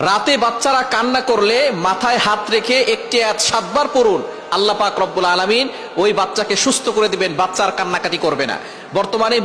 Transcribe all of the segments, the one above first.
রাতে বাচ্চারা কান্না করলে মাথায় হাত রেখে একটি আয়াত 7 বার পড়ুন। আল্লাহ পাক রব্বুল আলামিন ওই বাচ্চাকে সুস্থ করে দিবেন, বাচ্চার কান্নাকাটি করবে না। বর্তমানে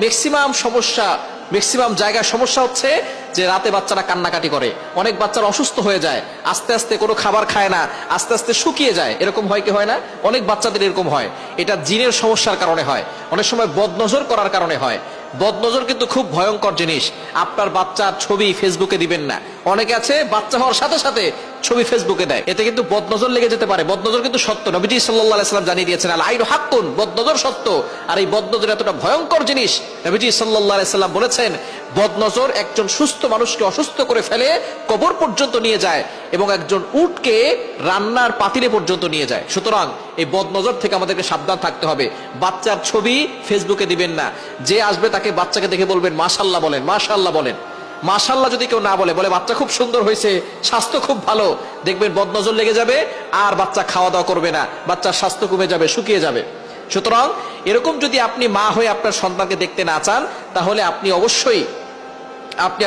ম্যাক্সিমাম জায়গায় সমস্যা হচ্ছে যে রাতে বাচ্চারা কান্নাকাটি করে, অনেক বাচ্চারা অসুস্থ হয়ে যায়, আস্তে আস্তে কোনো খাবার খায় না, আস্তে আস্তে শুকিয়ে যায়। এরকম হয় কি হয় না? অনেক বাচ্চাদের এরকম হয়। এটা জিনের সমস্যার কারণে হয়, অনেক সময় বদনজর করার কারণে হয়। বদনজর কিন্তু খুব ভয়ঙ্কর জিনিস। আপনার বাচ্চার ছবি ফেসবুকে দিবেন না। অনেকে আছে বাচ্চা হওয়ার সাথে সাথে ছবি ফেসবুকে দেয়, এতে কিন্তু বদনজর লেগে যেতে পারে। বদনজর কিন্তু সত্য, নবীজি সাল্লাল্লাহু আলাইহি সাল্লাম জানিয়ে দিয়েছেন, আল আইনু হাক্কুন, বদনজর সত্য। আর এই বদনজর এতটা ভয়ঙ্কর জিনিস, নবীজি সাল্লাল্লাহু আলাইহি সাল্লাম বলেছেন, বদনজর একজন সুস্থ মানুষকে অসুস্থ করে ফেলে, কবর পর্যন্ত নিয়ে যায়, এবং একজন উটকে রান্নার পাতিলে পর্যন্ত নিয়ে যায়। সুতরাং এই বদনজর থেকে আমাদেরকে সাবধান থাকতে হবে। বাচ্চার ছবি ফেসবুকে দিবেন না। যে আসবে তাকে বাচ্চাকে দেখে বলবেন মাশাআল্লাহ বলেন, মাশাআল্লাহ বলেন। মাশাআল্লাহ যদি কেউ না বলে, বলে বাচ্চা খুব সুন্দর হয়েছে, স্বাস্থ্য খুব ভালো, দেখবেন বদনজর লেগে যাবে, আর বাচ্চা খাওয়া দাওয়া করবে না, বাচ্চার স্বাস্থ্য কমে যাবে, শুকিয়ে যাবে। সুতরাং এরকম যদি আপনি মা হয়ে আপনার সন্তানকে দেখতে না চান, তাহলে আপনি অবশ্যই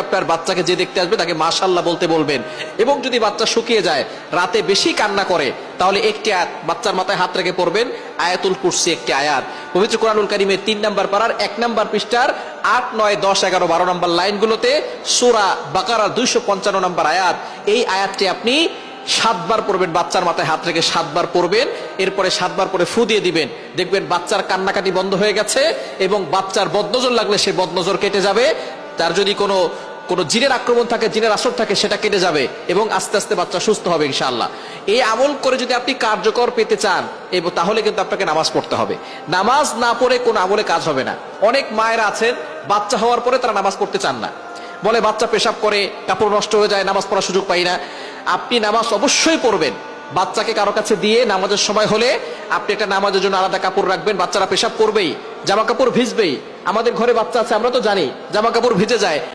আপনার বাচ্চাকে যে দেখতে আসবে তাকে মাশাআল্লাহ বলতে বলবেন। এবং যদি বাচ্চা শুকিয়ে যায়, রাতে বেশি কান্না করে, তাহলে একটি আয়াত বাচ্চার মাথায় হাত রেখে পড়বেন, আয়াতুল কুরসি একটি আয়াত। পবিত্র কোরআনুল কারীমের 3 নম্বর পারার 1 নম্বর পৃষ্ঠার 8, 9, 10, 11, 12 নম্বর লাইনগুলোতে সূরা বাকারার 255 নম্বর আয়াত, এই আয়াতটি আপনি 7 বার পড়বেন। বাচ্চার মাথায় হাত রেখে 7 বার পড়বেন, এরপরে 7 বার পরে ফু দিয়ে দিবেন। দেখবেন বাচ্চার কান্নাকাটি বন্ধ হয়ে গেছে, এবং বাচ্চার বদনজর লাগলে সে বদনজর কেটে যাবে। তার যদি কোনো জিনের আক্রমণ থাকে, জিনের আসর থাকে, সেটা কেটে যাবে, এবং আস্তে আস্তে বাচ্চা সুস্থ হবে ইনশাআল্লাহ। এই আমল করে যদি আপনি কার্যকর পেতে চান, তাহলে কিন্তু আপনাকে নামাজ পড়তে হবে। নামাজ না পড়ে কোনো আমলে কাজ হবে না। অনেক মায়েরা আছেন বাচ্চা হওয়ার পরে তারা নামাজ পড়তে চান না, বলে বাচ্চা পেশাব করে, কাপড় নষ্ট হয়ে যায়, নামাজ পড়ার সুযোগ পাই না। আপনি নামাজ অবশ্যই পড়বেন। বাচ্চাকে কারো কাছে দিয়ে নামাজের সময় হলে আপনি একটা নামাজের জন্য আলাদা কাপড় রাখবেন। বাচ্চারা পেশাব করবেই, জামা কাপড় ভিজবেই। আমাদের ঘরে বাচ্চা আছে, আমরা তো জানি জামা কাপড় ভিজে যায়।